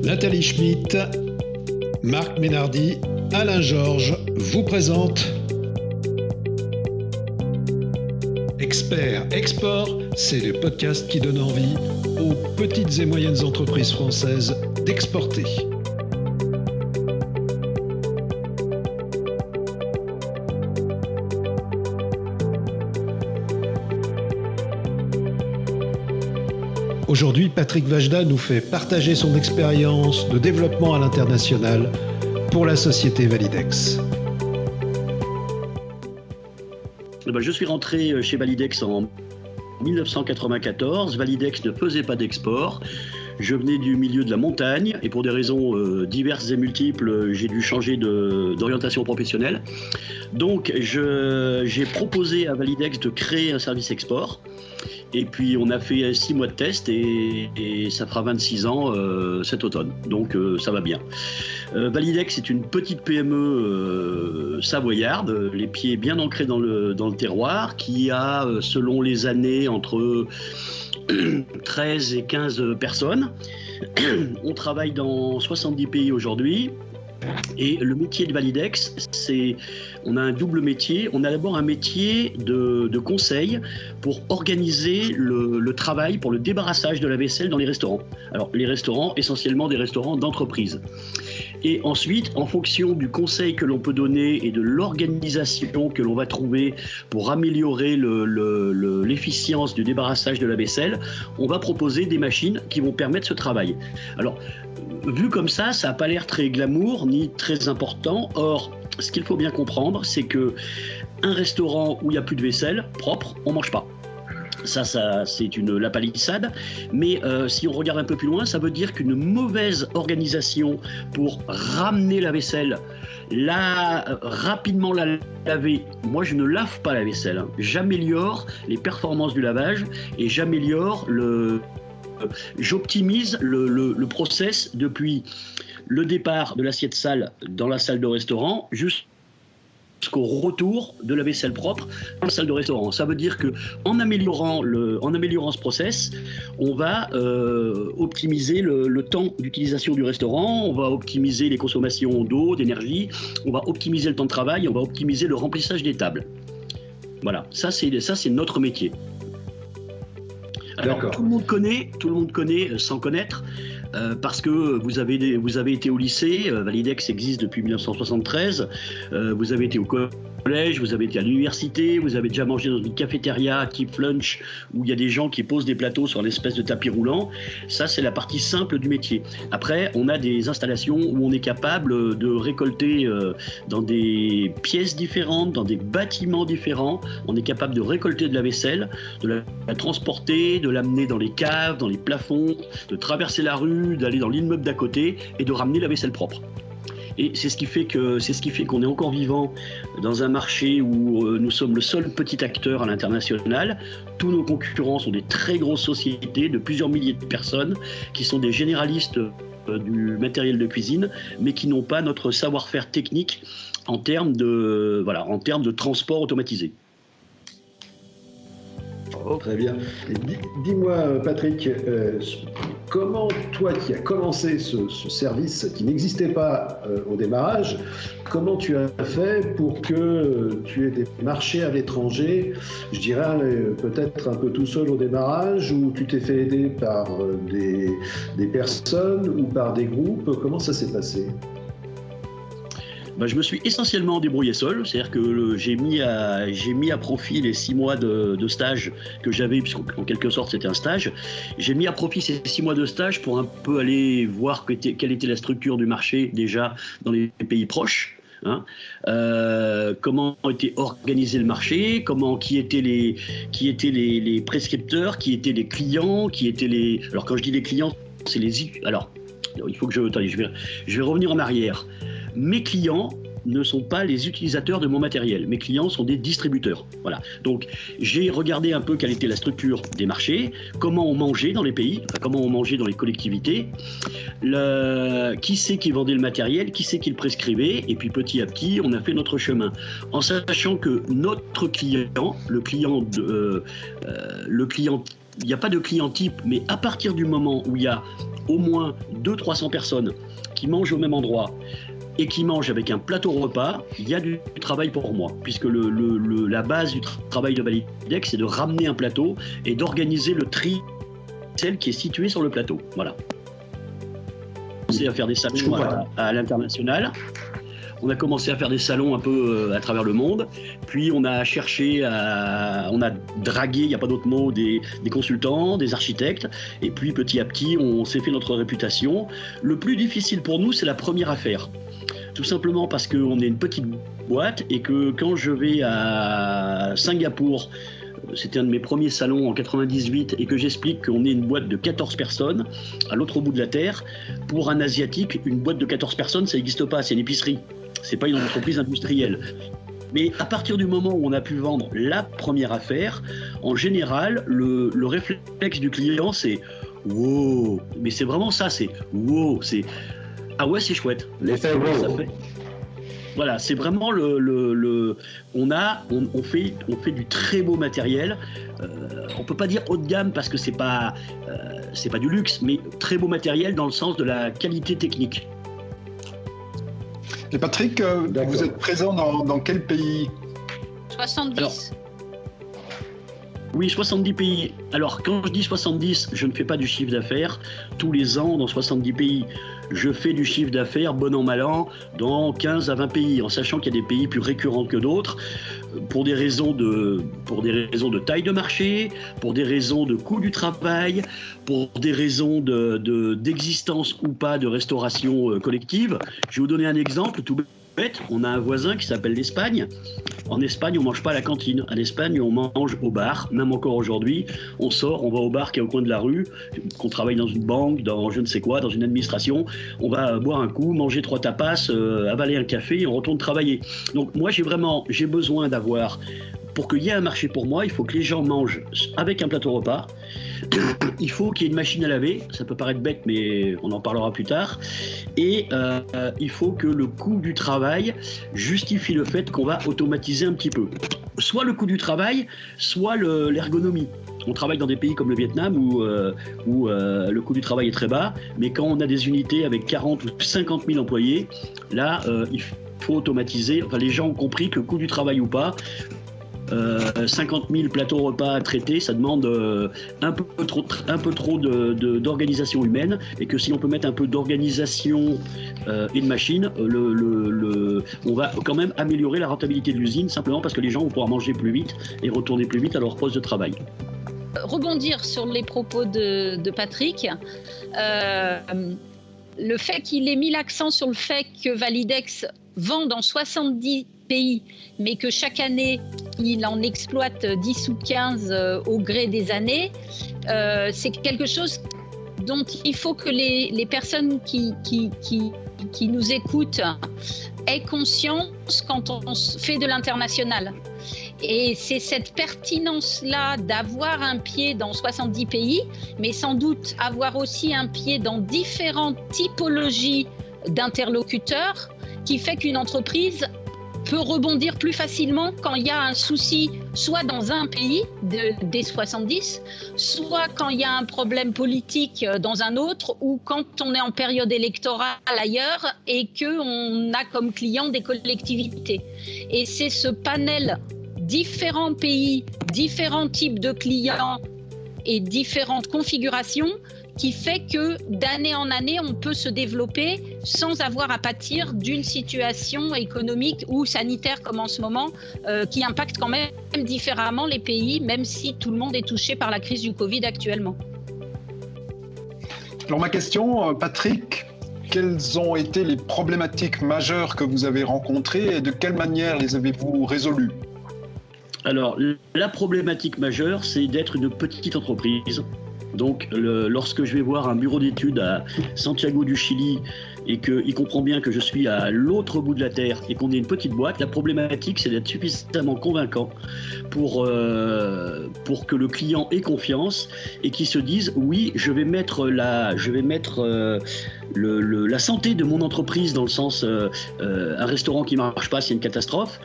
Nathalie Schmitt, Marc Ménardi, Alain Georges vous présentent Expert Export, c'est le podcast qui donne envie aux petites et moyennes entreprises françaises d'exporter. Aujourd'hui, Patrick Vajda nous fait partager son expérience de développement à l'international pour la société Validex. Je suis rentré chez Validex en 1994. Validex ne faisait pas d'export. Je venais du milieu de la montagne et pour des raisons diverses et multiples, j'ai dû changer d'orientation professionnelle. Donc j'ai proposé à Validex de créer un service export. Et puis on a fait 6 mois de test et ça fera 26 ans cet automne, donc ça va bien. Validex est une petite PME savoyarde, les pieds bien ancrés dans le terroir, qui a selon les années entre 13 et 15 personnes. On travaille dans 70 pays aujourd'hui. Et le métier de Validex, on a un double métier. On a d'abord un métier de conseil pour organiser le travail pour le débarrassage de la vaisselle dans les restaurants. Alors les restaurants, essentiellement des restaurants d'entreprise. Et ensuite, en fonction du conseil que l'on peut donner et de l'organisation que l'on va trouver pour améliorer l'efficience du débarrassage de la vaisselle, on va proposer des machines qui vont permettre ce travail. Alors, vu comme ça n'a pas l'air très glamour ni très important. Or, ce qu'il faut bien comprendre, c'est que un restaurant où il n'y a plus de vaisselle propre, on ne mange pas. Ça c'est la palissade. Mais si on regarde un peu plus loin, ça veut dire qu'une mauvaise organisation pour ramener la vaisselle, rapidement la laver. Moi, je ne lave pas la vaisselle. J'améliore les performances du lavage et j'optimise le process depuis le départ de l'assiette sale dans la salle de restaurant jusqu'au retour de la vaisselle propre dans la salle de restaurant. Ça veut dire qu'en améliorant ce process, on va optimiser le temps d'utilisation du restaurant, on va optimiser les consommations d'eau, d'énergie, on va optimiser le temps de travail, on va optimiser le remplissage des tables. Voilà, ça c'est notre métier. Alors, tout le monde connaît sans connaître, parce que vous avez été au lycée, Validex existe depuis 1973, vous avez été au collège, vous avez été à l'université, vous avez déjà mangé dans une cafétéria type lunch où il y a des gens qui posent des plateaux sur l'espèce de tapis roulant. Ça, c'est la partie simple du métier. Après, on a des installations où on est capable de récolter dans des pièces différentes, dans des bâtiments différents. On est capable de récolter de la vaisselle, de la transporter, de l'amener dans les caves, dans les plafonds, de traverser la rue, d'aller dans l'immeuble d'à côté et de ramener la vaisselle propre. Et c'est ce qui fait qu'on est encore vivant dans un marché où nous sommes le seul petit acteur à l'international. Tous nos concurrents sont des très grosses sociétés de plusieurs milliers de personnes qui sont des généralistes du matériel de cuisine, mais qui n'ont pas notre savoir-faire technique en termes de transport automatisé. Oh, très bien. Dis-moi, Patrick, comment toi qui as commencé ce service qui n'existait pas au démarrage, comment tu as fait pour que tu aies des marchés à l'étranger, je dirais peut-être un peu tout seul au démarrage, ou tu t'es fait aider par des personnes ou par des groupes? Comment ça s'est passé ? Je me suis essentiellement débrouillé seul, c'est-à-dire que j'ai mis à profit les 6 mois de stage que j'avais, puisqu'en quelque sorte c'était un stage. J'ai mis à profit ces 6 mois de stage pour un peu aller voir quelle était la structure du marché déjà dans les pays proches. Comment était organisé le marché, qui étaient les prescripteurs, qui étaient les clients, alors quand je dis les clients, c'est il faut que je vais revenir en arrière. Mes clients, ne sont pas les utilisateurs de mon matériel. Mes clients sont des distributeurs. Voilà. Donc, j'ai regardé un peu quelle était la structure des marchés, comment on mangeait dans les pays, enfin, comment on mangeait dans les collectivités, qui c'est qui vendait le matériel, qui c'est qui le prescrivait, et puis petit à petit, on a fait notre chemin. En sachant que notre client, le client, il n'y a pas de client type, mais à partir du moment où il y a au moins 200-300 personnes qui mangent au même endroit et qui mangent avec un plateau repas, il y a du travail pour moi, puisque la base du travail de Validex, c'est de ramener un plateau et d'organiser le tri, celle qui est située sur le plateau. Voilà. On a commencé à faire des salons à l'international. On a commencé à faire des salons un peu à travers le monde, puis on a on a dragué, il n'y a pas d'autre mot, des consultants, des architectes, et puis petit à petit, on s'est fait notre réputation. Le plus difficile pour nous, c'est la première affaire. Tout simplement parce qu'on est une petite boîte et que quand je vais à Singapour, c'était un de mes premiers salons en 98, et que j'explique qu'on est une boîte de 14 personnes à l'autre bout de la Terre, pour un Asiatique, une boîte de 14 personnes, ça n'existe pas, c'est une épicerie. C'est pas une entreprise industrielle. Mais à partir du moment où on a pu vendre la première affaire, en général, le réflexe du client, c'est « wow ». Mais c'est vraiment ça, c'est « wow ». C'est « ah ouais, c'est chouette ». Ça fait. Voilà, c'est vraiment on fait du très beau matériel. On peut pas dire haut de gamme parce que c'est pas du luxe, mais très beau matériel dans le sens de la qualité technique. Et Patrick, vous êtes présent dans quel pays ? 70. Alors, oui, 70 pays. Alors, quand je dis 70, je ne fais pas du chiffre d'affaires. Tous les ans, dans 70 pays, je fais du chiffre d'affaires, bon an, mal an, dans 15 à 20 pays, en sachant qu'il y a des pays plus récurrents que d'autres, pour des raisons de taille de marché, pour des raisons de coût du travail, pour des raisons d'existence ou pas de restauration collective. Je vais vous donner un exemple tout bête. On a un voisin qui s'appelle l'Espagne. En Espagne, on mange pas à la cantine. En Espagne, on mange au bar. Même encore aujourd'hui, on sort, on va au bar qui est au coin de la rue, qu'on travaille dans une banque, dans je ne sais quoi, dans une administration. On va boire un coup, manger 3 tapas, avaler un café et on retourne travailler. Donc moi, j'ai besoin d'avoir, pour qu'il y ait un marché pour moi, il faut que les gens mangent avec un plateau repas. Il faut qu'il y ait une machine à laver, ça peut paraître bête mais on en parlera plus tard, et il faut que le coût du travail justifie le fait qu'on va automatiser un petit peu. Soit le coût du travail, soit l'ergonomie. On travaille dans des pays comme le Vietnam où le coût du travail est très bas, mais quand on a des unités avec 40 ou 50 000 employés, là il faut automatiser. Enfin, les gens ont compris que le coût du travail ou pas, 50 000 plateaux repas à traiter, ça demande un peu trop d'organisation humaine, et que si on peut mettre un peu d'organisation et de machine, on va quand même améliorer la rentabilité de l'usine, simplement parce que les gens vont pouvoir manger plus vite et retourner plus vite à leur poste de travail. Rebondir sur les propos de Patrick, le fait qu'il ait mis l'accent sur le fait que Validex vend dans 70 pays, mais que chaque année, il en exploite 10 ou 15 au gré des années, c'est quelque chose dont il faut que les personnes qui nous écoutent aient conscience quand on fait de l'international. Et c'est cette pertinence-là d'avoir un pied dans 70 pays, mais sans doute avoir aussi un pied dans différentes typologies d'interlocuteurs, qui fait qu'une entreprise peut rebondir plus facilement quand il y a un souci, soit dans un pays des 70, soit quand il y a un problème politique dans un autre, ou quand on est en période électorale ailleurs et qu'on a comme client des collectivités. Et c'est ce panel, différents pays, différents types de clients et différentes configurations, qui fait que d'année en année, on peut se développer sans avoir à pâtir d'une situation économique ou sanitaire comme en ce moment, qui impacte quand même différemment les pays, même si tout le monde est touché par la crise du Covid actuellement. Alors ma question, Patrick, quelles ont été les problématiques majeures que vous avez rencontrées et de quelle manière les avez-vous résolues ? Alors, la problématique majeure, c'est d'être une petite entreprise Donc, lorsque je vais voir un bureau d'études à Santiago du Chili et qu'il comprend bien que je suis à l'autre bout de la Terre et qu'on est une petite boîte, la problématique, c'est d'être suffisamment convaincant pour que le client ait confiance et qu'il se dise oui, je vais mettre la santé de mon entreprise dans le sens un restaurant qui marche pas, c'est une catastrophe.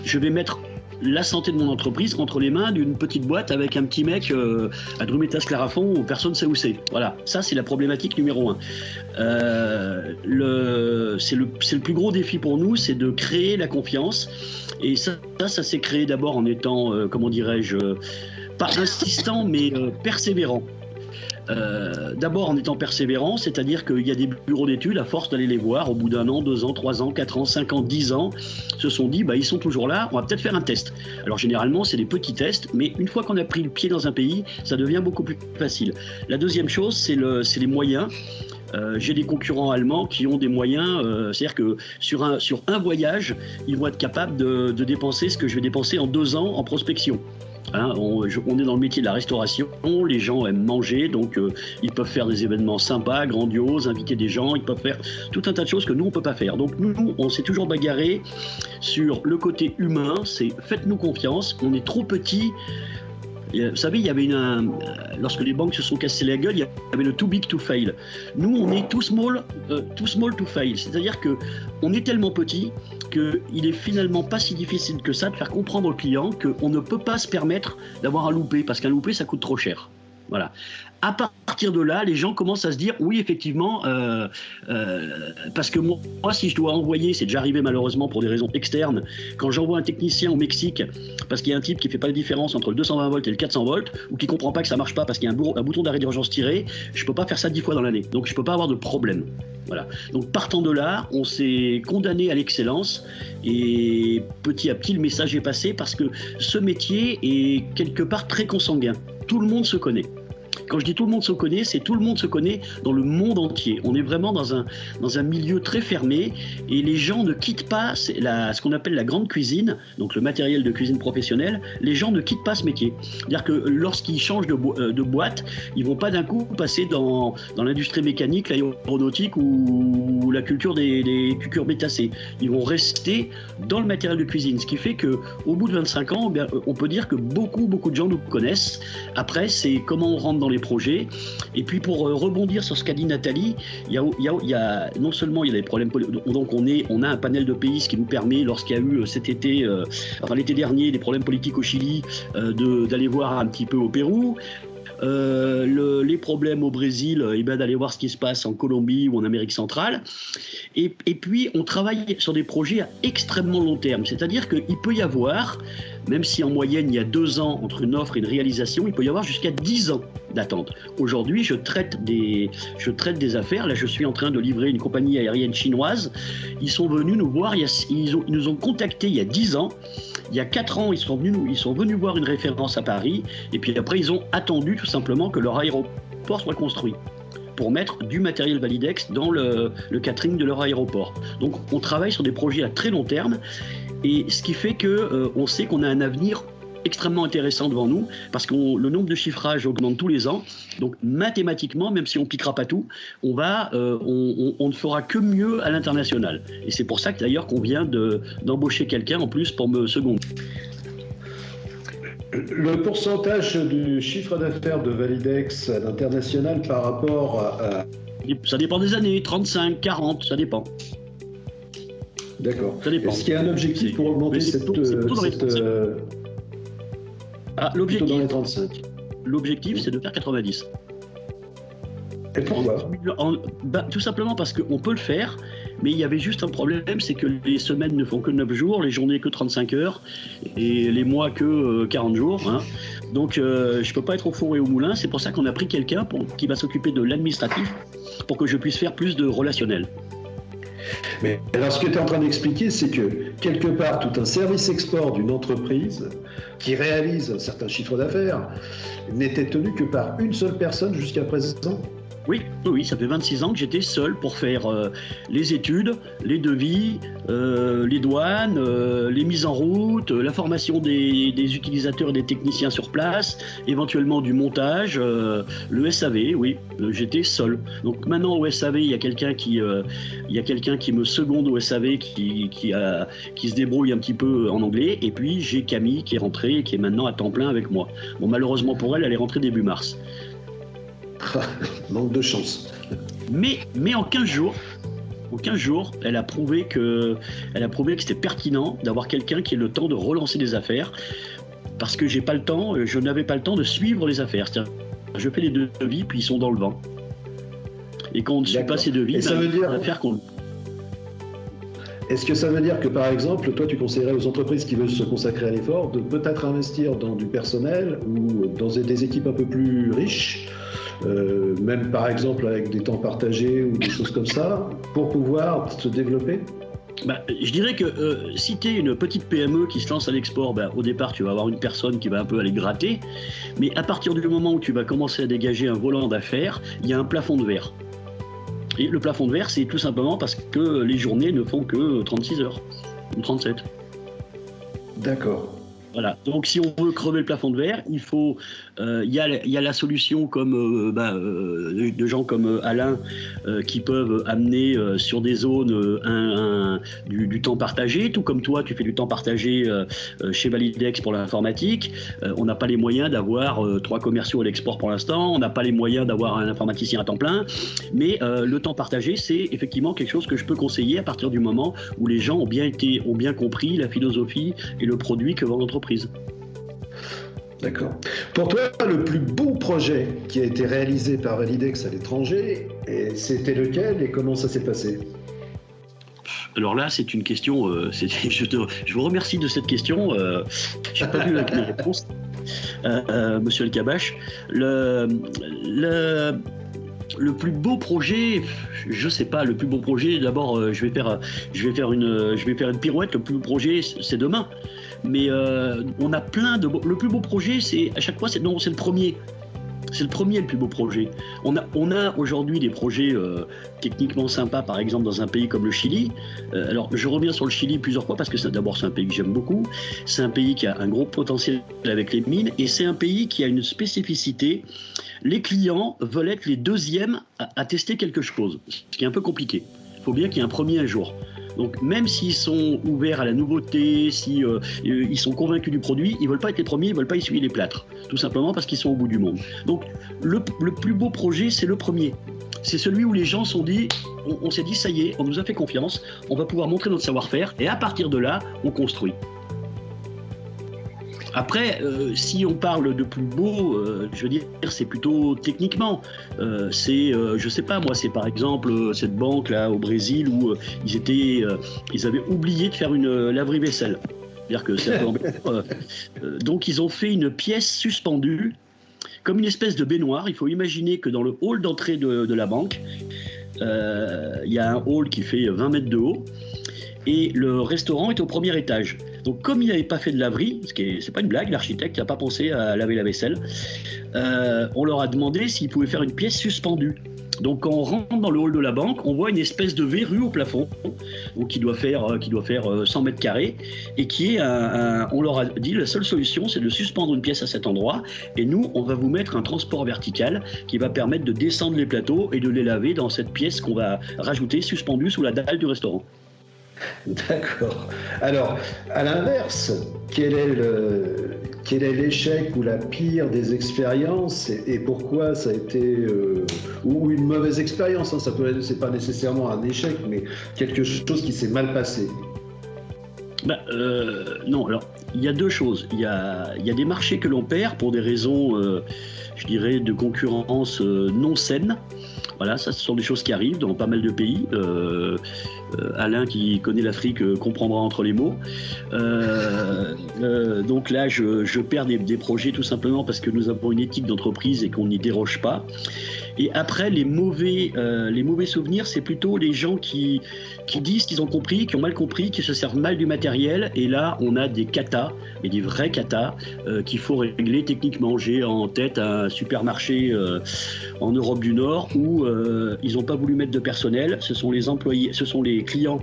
Je vais mettre la santé de mon entreprise entre les mains d'une petite boîte avec un petit mec à Drumetas-Clarafond où personne ne sait où c'est. Voilà, ça c'est la problématique numéro 1. C'est le plus gros défi pour nous, c'est de créer la confiance. Et ça s'est créé d'abord en étant, comment dirais-je, pas insistant, mais persévérant. D'abord en étant persévérant, c'est-à-dire qu'il y a des bureaux d'études, à force d'aller les voir, au bout d'1 an, 2 ans, 3 ans, 4 ans, 5 ans, 10 ans, se sont dit, ils sont toujours là, on va peut-être faire un test. Alors généralement, c'est des petits tests, mais une fois qu'on a pris le pied dans un pays, ça devient beaucoup plus facile. La deuxième chose, c'est les moyens. J'ai des concurrents allemands qui ont des moyens, c'est-à-dire que sur un voyage, ils vont être capables de dépenser ce que je vais dépenser en 2 ans en prospection. Hein, on est dans le métier de la restauration, les gens aiment manger, donc ils peuvent faire des événements sympas, grandioses, inviter des gens, ils peuvent faire tout un tas de choses que nous on peut pas faire. Donc nous on s'est toujours bagarré sur le côté humain, c'est faites-nous confiance, on est trop petits. Vous savez, il y avait lorsque les banques se sont cassées la gueule, il y avait le too big to fail. Nous, on est too small to fail. C'est-à-dire qu'on est tellement petit qu'il est finalement pas si difficile que ça de faire comprendre au client qu'on ne peut pas se permettre d'avoir un loupé, parce qu'un loupé, ça coûte trop cher. Voilà. À partir de là, les gens commencent à se dire oui, effectivement, parce que moi, si je dois envoyer, c'est déjà arrivé malheureusement pour des raisons externes, quand j'envoie un technicien au Mexique, parce qu'il y a un type qui fait pas la différence entre le 220 volts et le 400 volts, ou qui comprend pas que ça marche pas parce qu'il y a un bouton d'arrêt d'urgence tiré, je peux pas faire ça 10 fois dans l'année, donc je peux pas avoir de problème. Voilà. Donc partant de là, on s'est condamné à l'excellence et petit à petit le message est passé parce que ce métier est quelque part très consanguin. Tout le monde se connaît. Quand je dis tout le monde se connaît, c'est tout le monde se connaît dans le monde entier. On est vraiment dans un milieu très fermé et les gens ne quittent pas ce qu'on appelle la grande cuisine, donc le matériel de cuisine professionnelle, les gens ne quittent pas ce métier. C'est-à-dire que lorsqu'ils changent de boîte, ils ne vont pas d'un coup passer dans l'industrie mécanique, l'aéronautique ou la culture des cucurbitacées. Ils vont rester dans le matériel de cuisine, ce qui fait qu'au bout de 25 ans, on peut dire que beaucoup de gens nous connaissent. Après, c'est comment on rentre dans les projets. Et puis pour rebondir sur ce qu'a dit Nathalie, il y a non seulement il y a des problèmes politiques, donc on a un panel de pays, ce qui nous permet, lorsqu'il y a eu cet été, l'été dernier, des problèmes politiques au Chili, d'aller voir un petit peu au Pérou. Les problèmes au Brésil, d'aller voir ce qui se passe en Colombie ou en Amérique centrale. Et puis, on travaille sur des projets à extrêmement long terme. C'est-à-dire qu'il peut y avoir, même si en moyenne il y a 2 ans entre une offre et une réalisation, il peut y avoir jusqu'à 10 ans d'attente. Aujourd'hui, je traite des affaires. Là, je suis en train de livrer une compagnie aérienne chinoise. Ils sont venus nous voir, ils nous ont contactés il y a 10 ans. Il y a 4 ans, ils sont venus voir une référence à Paris. Et puis après, ils ont attendu tout simplement que leur aéroport soit construit pour mettre du matériel Validex dans le catering de leur aéroport. Donc, on travaille sur des projets à très long terme. Et ce qui fait qu'on sait qu'on a un avenir extrêmement intéressant devant nous, parce que le nombre de chiffrages augmente tous les ans. Donc mathématiquement, même si on ne piquera pas tout, on ne fera que mieux à l'international. Et c'est pour ça que d'ailleurs qu'on vient d'embaucher quelqu'un en plus pour me seconder. Le pourcentage du chiffre d'affaires de Validex à l'international par rapport à... Ça dépend des années, 35, 40, ça dépend. D'accord. Ça dépend. Est-ce qu'il y a un objectif pour augmenter L'objectif, c'est de faire 90. Et pourquoi ? Tout simplement parce qu'on peut le faire, mais il y avait juste un problème, c'est que les semaines ne font que 9 jours, les journées que 35 heures, et les mois que 40 jours. Hein. Donc je ne peux pas être au four et au moulin, c'est pour ça qu'on a pris quelqu'un qui va s'occuper de l'administratif, pour que je puisse faire plus de relationnel. Mais alors ce que tu es en train d'expliquer, c'est que quelque part, tout un service export d'une entreprise qui réalise un certain chiffre d'affaires n'était tenu que par une seule personne jusqu'à présent ? Oui, oui, ça fait 26 ans que j'étais seul pour faire les études, les devis, les douanes, les mises en route, la formation des utilisateurs et des techniciens sur place, éventuellement du montage, le SAV, oui, j'étais seul. Donc maintenant au SAV, il y a quelqu'un qui me seconde au SAV, qui se débrouille un petit peu en anglais, et puis j'ai Camille qui est rentrée et qui est maintenant à temps plein avec moi. Bon, malheureusement pour elle, elle est rentrée début mars. Manque de chance. Mais en 15 jours, elle a prouvé que c'était pertinent d'avoir quelqu'un qui ait le temps de relancer des affaires, parce que je n'avais pas le temps de suivre les affaires. C'est-à-dire, je fais des devis, puis ils sont dans le vent. Et quand on ne suit pas ces devis, ça veut dire... l'affaire qu'on... Est-ce que ça veut dire que, par exemple, toi, tu conseillerais aux entreprises qui veulent se consacrer à l'effort de peut-être investir dans du personnel ou dans des équipes un peu plus riches, même par exemple avec des temps partagés ou des choses comme ça, pour pouvoir se développer? Je dirais que si tu es une petite PME qui se lance à l'export, au départ tu vas avoir une personne qui va un peu aller gratter, mais à partir du moment où tu vas commencer à dégager un volant d'affaires, il y a un plafond de verre. Et le plafond de verre, c'est tout simplement parce que les journées ne font que 36 heures, ou 37. D'accord. Voilà. Donc si on veut crever le plafond de verre, il faut, y a la solution comme de gens comme Alain qui peuvent amener sur des zones du temps partagé, tout comme toi tu fais du temps partagé chez Validex pour l'informatique. On n'a pas les moyens d'avoir 3 commerciaux à l'export pour l'instant, on n'a pas les moyens d'avoir un informaticien à temps plein, mais le temps partagé c'est effectivement quelque chose que je peux conseiller à partir du moment où les gens ont bien compris la philosophie et le produit que vend l'entreprise. D'accord. Pour toi, le plus beau projet qui a été réalisé par Validex à l'étranger, c'était lequel et comment ça s'est passé? Alors là, c'est une question. Je vous remercie de cette question. Je n'ai pas vu la réponse, Monsieur El Kabbach. Le plus beau projet, je sais pas. Le plus beau projet, d'abord, je vais faire une pirouette. Le plus beau projet, c'est demain. Mais on a plein de... Le plus beau projet, à chaque fois, c'est le premier. C'est le premier, le plus beau projet. On a aujourd'hui des projets techniquement sympas, par exemple dans un pays comme le Chili. Alors, je reviens sur le Chili plusieurs fois parce que d'abord, c'est un pays que j'aime beaucoup. C'est un pays qui a un gros potentiel avec les mines et c'est un pays qui a une spécificité. Les clients veulent être les deuxièmes à tester quelque chose, ce qui est un peu compliqué. Il faut bien qu'il y ait un premier un jour. Donc même s'ils sont ouverts à la nouveauté, si ils sont convaincus du produit, ils ne veulent pas être les premiers, ils ne veulent pas essuyer les plâtres. Tout simplement parce qu'ils sont au bout du monde. Donc le plus beau projet, c'est le premier. C'est celui où les gens on s'est dit, ça y est, on nous a fait confiance, on va pouvoir montrer notre savoir-faire et à partir de là, on construit. Après, si on parle de plus beau, je veux dire, c'est plutôt techniquement. Je sais pas, moi, c'est par exemple cette banque là au Brésil où ils avaient oublié de faire une laverie vaisselle. C'est-à-dire que c'est un peu embêtant. Donc ils ont fait une pièce suspendue, comme une espèce de baignoire. Il faut imaginer que dans le hall d'entrée de la banque, il y a un hall qui fait 20 mètres de haut. Et le restaurant est au premier étage. Donc comme il n'avait pas fait de laverie, c'est pas une blague, l'architecte n'a pas pensé à laver la vaisselle, on leur a demandé s'ils pouvaient faire une pièce suspendue. Donc quand on rentre dans le hall de la banque, on voit une espèce de verrue au plafond, donc qui doit faire 100 mètres carrés, et qui est on leur a dit la seule solution c'est de suspendre une pièce à cet endroit, et nous on va vous mettre un transport vertical qui va permettre de descendre les plateaux et de les laver dans cette pièce qu'on va rajouter suspendue sous la dalle du restaurant. D'accord. Alors, à l'inverse, quel est l'échec ou la pire des expériences et pourquoi ça a été ou une mauvaise expérience, hein, c'est pas nécessairement un échec, mais quelque chose qui s'est mal passé. Non, alors il y a deux choses. Il y a des marchés que l'on perd pour des raisons, je dirais, de concurrence non saine. Voilà, ça, ce sont des choses qui arrivent dans pas mal de pays. Alain, qui connaît l'Afrique, comprendra entre les mots. Donc là, je perds des projets tout simplement parce que nous avons une éthique d'entreprise et qu'on n'y déroge pas. Et après, les mauvais souvenirs, c'est plutôt les gens qui disent qu'ils ont compris, qui ont mal compris, qui se servent mal du matériel. Et là, on a des catas mais des vrais katas qu'il faut régler techniquement. J'ai en tête un supermarché en Europe du Nord où ils n'ont pas voulu mettre de personnel. Ce sont les employés, ce sont les clients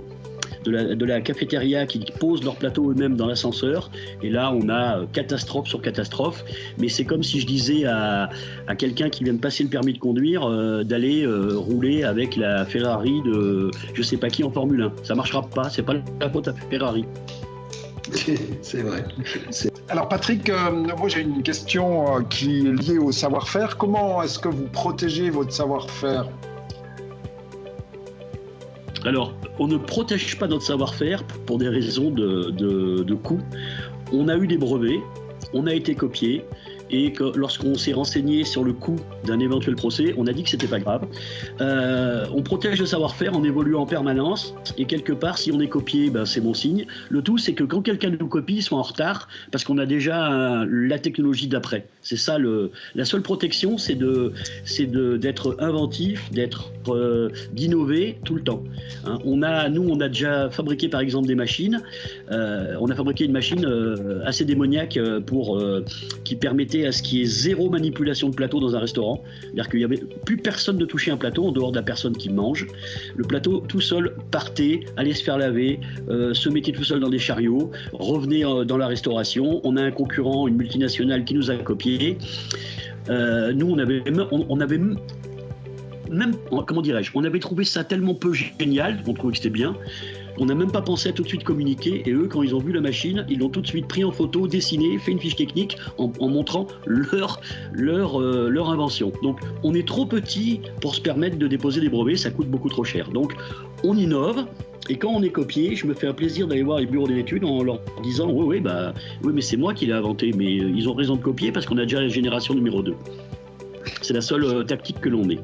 de la cafétéria qui posent leur plateau eux-mêmes dans l'ascenseur. Et là, on a catastrophe sur catastrophe. Mais c'est comme si je disais à quelqu'un qui vient de passer le permis de conduire d'aller rouler avec la Ferrari de je sais pas qui en Formule 1. Ça marchera pas, c'est pas la faute à Ferrari. C'est vrai. Alors Patrick, moi j'ai une question qui est liée au savoir-faire. Comment est-ce que vous protégez votre savoir-faire ? Alors, on ne protège pas notre savoir-faire pour des raisons de coût. On a eu des brevets, on a été copié, et que lorsqu'on s'est renseigné sur le coût d'un éventuel procès, on a dit que c'était pas grave. On protège le savoir-faire en évoluant en permanence, et quelque part, si on est copié, ben, c'est bon signe. Le tout, c'est que quand quelqu'un nous copie, il soit en retard, parce qu'on a déjà la technologie d'après. C'est ça, la seule protection, c'est d'être inventif, d'innover tout le temps. Hein, on a déjà fabriqué par exemple des machines. On a fabriqué une machine assez démoniaque qui permettait à ce qu'il y ait zéro manipulation de plateau dans un restaurant. C'est-à-dire qu'il n'y avait plus personne de toucher un plateau en dehors de la personne qui mange. Le plateau tout seul partait, allait se faire laver, se mettait tout seul dans des chariots, revenait dans la restauration. On a un concurrent, une multinationale qui nous a copié. Nous, on avait même, comment dirais-je, on avait trouvé ça tellement peu génial, on trouvait que c'était bien, on n'a même pas pensé à tout de suite communiquer, et eux, quand ils ont vu la machine, ils l'ont tout de suite pris en photo, dessiné, fait une fiche technique en montrant leur invention. Donc, on est trop petit pour se permettre de déposer des brevets, ça coûte beaucoup trop cher. Donc, on innove. Et quand on est copié, je me fais un plaisir d'aller voir les bureaux d'études en leur disant oui, mais c'est moi qui l'ai inventé, mais ils ont raison de copier parce qu'on a déjà la génération numéro 2. C'est la seule tactique que l'on ait.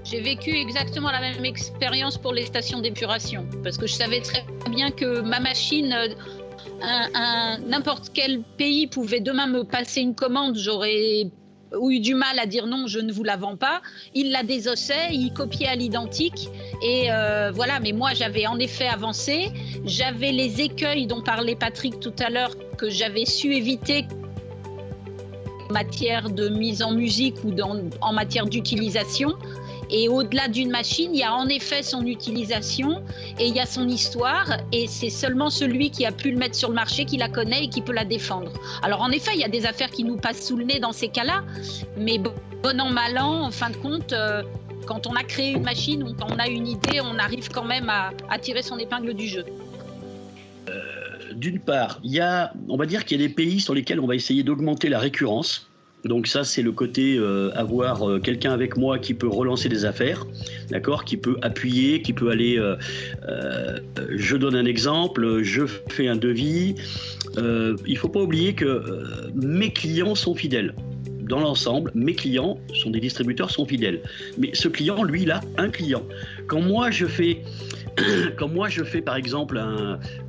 J'ai vécu exactement la même expérience pour les stations d'épuration, parce que je savais très bien que ma machine, n'importe quel pays pouvait demain me passer une commande, j'aurais eu du mal à dire non, je ne vous la vends pas. Il la désossait, il copiait à l'identique, et voilà. Mais moi, j'avais en effet avancé, j'avais les écueils dont parlait Patrick tout à l'heure, que j'avais su éviter en matière de mise en musique ou en matière d'utilisation. Et au-delà d'une machine, il y a en effet son utilisation et il y a son histoire. Et c'est seulement celui qui a pu le mettre sur le marché qui la connaît et qui peut la défendre. Alors en effet, il y a des affaires qui nous passent sous le nez dans ces cas-là. Mais bon an, mal an, en fin de compte, quand on a créé une machine ou quand on a une idée, on arrive quand même à tirer son épingle du jeu. D'une part, on va dire qu'il y a des pays sur lesquels on va essayer d'augmenter la récurrence. Donc ça, c'est le côté avoir quelqu'un avec moi qui peut relancer des affaires, d'accord, qui peut appuyer, qui peut aller... je donne un exemple, je fais un devis. Il ne faut pas oublier que mes clients sont fidèles. Dans l'ensemble, mes clients sont des distributeurs, sont fidèles. Mais ce client, lui, il a un client. Quand moi, je fais par exemple,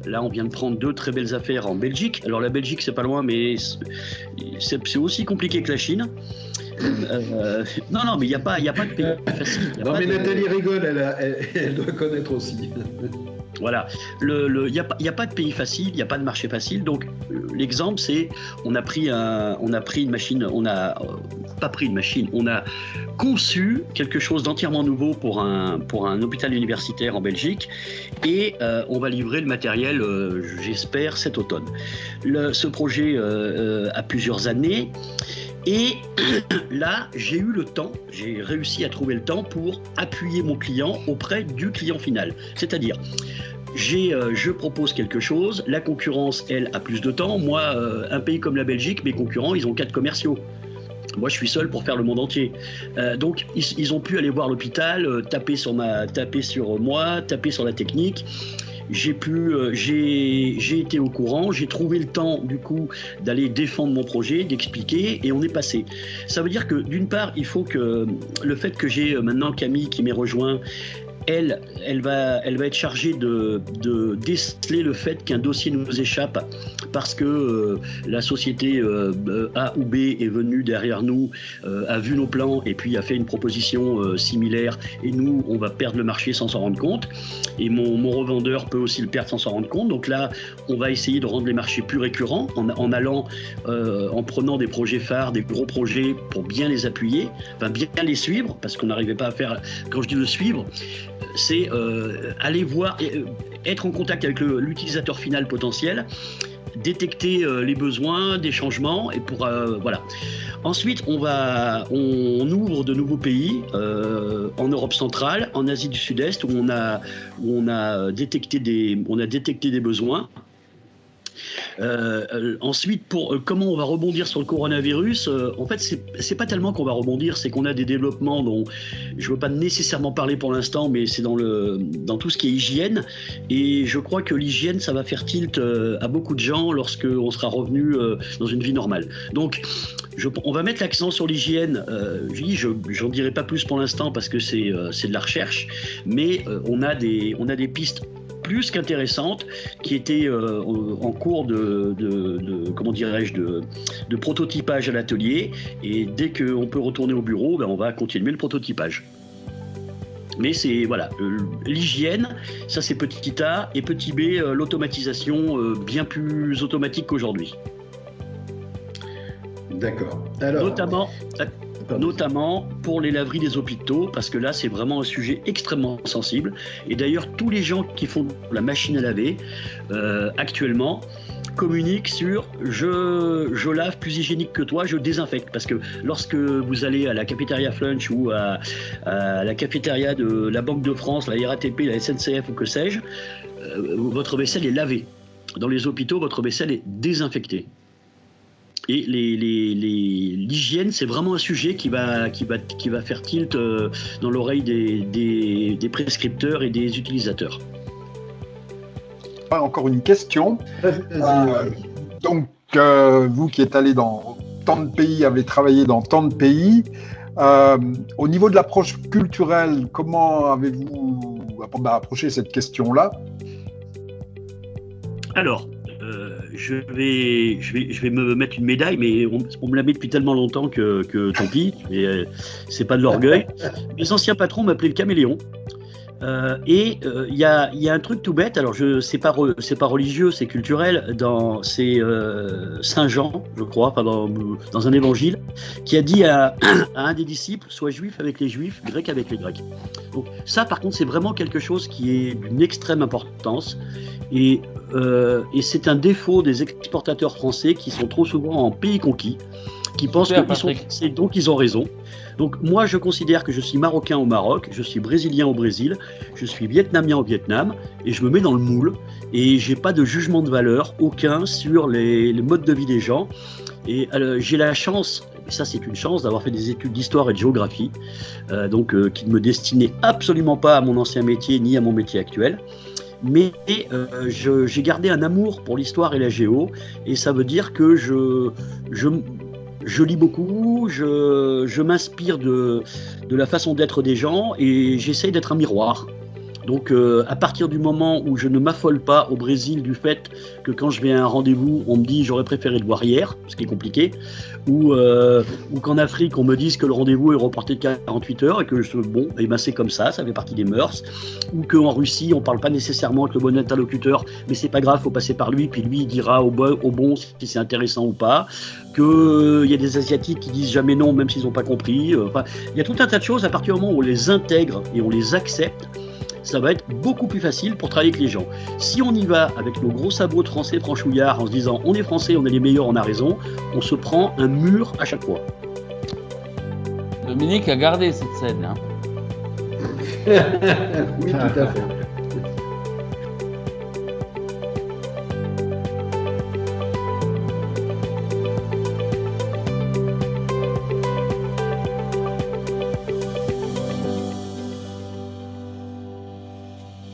là on vient de prendre 2 très belles affaires en Belgique. Alors la Belgique c'est pas loin, mais c'est aussi compliqué que la Chine. Non, mais il n'y a pas de pays facile. Non mais Nathalie rigole, elle doit connaître aussi. Voilà, il n'y a pas de pays facile, il n'y a pas de marché facile. Donc l'exemple c'est, on a pris une machine, on a conçu quelque chose d'entièrement nouveau pour un hôpital universitaire en Belgique, et on va livrer le matériel, j'espère, cet automne. Ce projet a plusieurs années. Et là, j'ai réussi à trouver le temps pour appuyer mon client auprès du client final. C'est-à-dire, je propose quelque chose, la concurrence, elle, a plus de temps. Moi, un pays comme la Belgique, mes concurrents, ils ont 4 commerciaux. Moi, je suis seul pour faire le monde entier. Donc, ils ont pu aller voir l'hôpital, taper sur moi, taper sur la technique. J'ai été au courant, j'ai trouvé le temps du coup d'aller défendre mon projet, d'expliquer, et on est passé. Ça veut dire que d'une part, il faut que le fait que j'ai maintenant Camille qui m'ait rejoint, elle va être chargée de déceler le fait qu'un dossier nous échappe parce que la société A ou B est venue derrière nous, a vu nos plans et puis a fait une proposition similaire et nous, on va perdre le marché sans s'en rendre compte. Et mon revendeur peut aussi le perdre sans s'en rendre compte. Donc là, on va essayer de rendre les marchés plus récurrents en prenant des projets phares, des gros projets pour bien les appuyer, enfin bien les suivre, parce qu'on n'arrivait pas à faire, quand je dis le suivre, c'est aller voir, être en contact avec l'utilisateur final potentiel, détecter les besoins, des changements, et voilà. Ensuite, on ouvre de nouveaux pays en Europe centrale, en Asie du Sud-Est, où on a détecté des besoins. Ensuite, comment on va rebondir sur le coronavirus, en fait, c'est pas tellement qu'on va rebondir, c'est qu'on a des développements dont je veux pas nécessairement parler pour l'instant, mais c'est dans tout ce qui est hygiène. Et je crois que l'hygiène, ça va faire tilt à beaucoup de gens lorsqu'on sera revenu dans une vie normale. Donc, on va mettre l'accent sur l'hygiène. J'en dirai pas plus pour l'instant parce que c'est de la recherche, mais on a des pistes plus qu'intéressantes qui étaient en cours de prototypage à l'atelier, et dès qu'on peut retourner au bureau, on va continuer le prototypage. Mais c'est voilà, l'hygiène, ça c'est petit A, et petit B, l'automatisation bien plus automatique qu'aujourd'hui. D'accord. Alors, notamment pour les laveries des hôpitaux, parce que là c'est vraiment un sujet extrêmement sensible. Et d'ailleurs tous les gens qui font la machine à laver actuellement communiquent sur je lave plus hygiénique que toi, je désinfecte, parce que lorsque vous allez à la cafétéria Flunch ou à la cafétéria de la Banque de France, la RATP, la SNCF ou que sais-je, votre vaisselle est lavée. Dans les hôpitaux, votre vaisselle est désinfectée. Et l'hygiène, c'est vraiment un sujet qui va faire tilt dans l'oreille des prescripteurs et des utilisateurs. Encore une question. Donc, vous qui êtes allé dans tant de pays, avez travaillé dans tant de pays, au niveau de l'approche culturelle, comment avez-vous approché cette question-là ? Alors, je vais me mettre une médaille, mais on me la met depuis tellement longtemps que tant pis, et c'est pas de l'orgueil. Mes anciens patrons m'appelaient le caméléon. Et il y a un truc tout bête, alors c'est pas religieux, c'est culturel, c'est Saint Jean, je crois, dans un évangile, qui a dit à un des disciples, sois juif avec les juifs, grec avec les grecs. Donc ça par contre c'est vraiment quelque chose qui est d'une extrême importance, et c'est un défaut des exportateurs français qui sont trop souvent en pays conquis, qui pensent qu'ils sont français, donc ils ont raison. Donc moi je considère que je suis marocain au Maroc, je suis brésilien au Brésil, je suis vietnamien au Vietnam, et je me mets dans le moule, et j'ai pas de jugement de valeur aucun sur les modes de vie des gens. Et j'ai la chance, et ça c'est une chance, d'avoir fait des études d'histoire et de géographie, qui ne me destinaient absolument pas à mon ancien métier ni à mon métier actuel. Mais j'ai gardé un amour pour l'histoire et la géo, et ça veut dire que je lis beaucoup, je m'inspire de la façon d'être des gens, et j'essaye d'être un miroir. Donc à partir du moment où je ne m'affole pas au Brésil du fait que quand je vais à un rendez-vous, on me dit j'aurais préféré le voir hier, ce qui est compliqué, ou qu'en Afrique on me dise que le rendez-vous est reporté de 48 heures et que c'est comme ça fait partie des mœurs, ou qu'en Russie on parle pas nécessairement avec le bon interlocuteur, mais c'est pas grave, faut passer par lui, puis lui il dira au bon si c'est intéressant ou pas, qu'il y a des Asiatiques qui disent jamais non même s'ils n'ont pas compris, il y a tout un tas de choses. À partir du moment où on les intègre et on les accepte, ça va être beaucoup plus facile pour travailler avec les gens. Si on y va avec nos gros sabots de français franchouillards en se disant on est français, on est les meilleurs, on a raison, on se prend un mur à chaque fois. Dominique a gardé cette scène. Oui, tout à fait.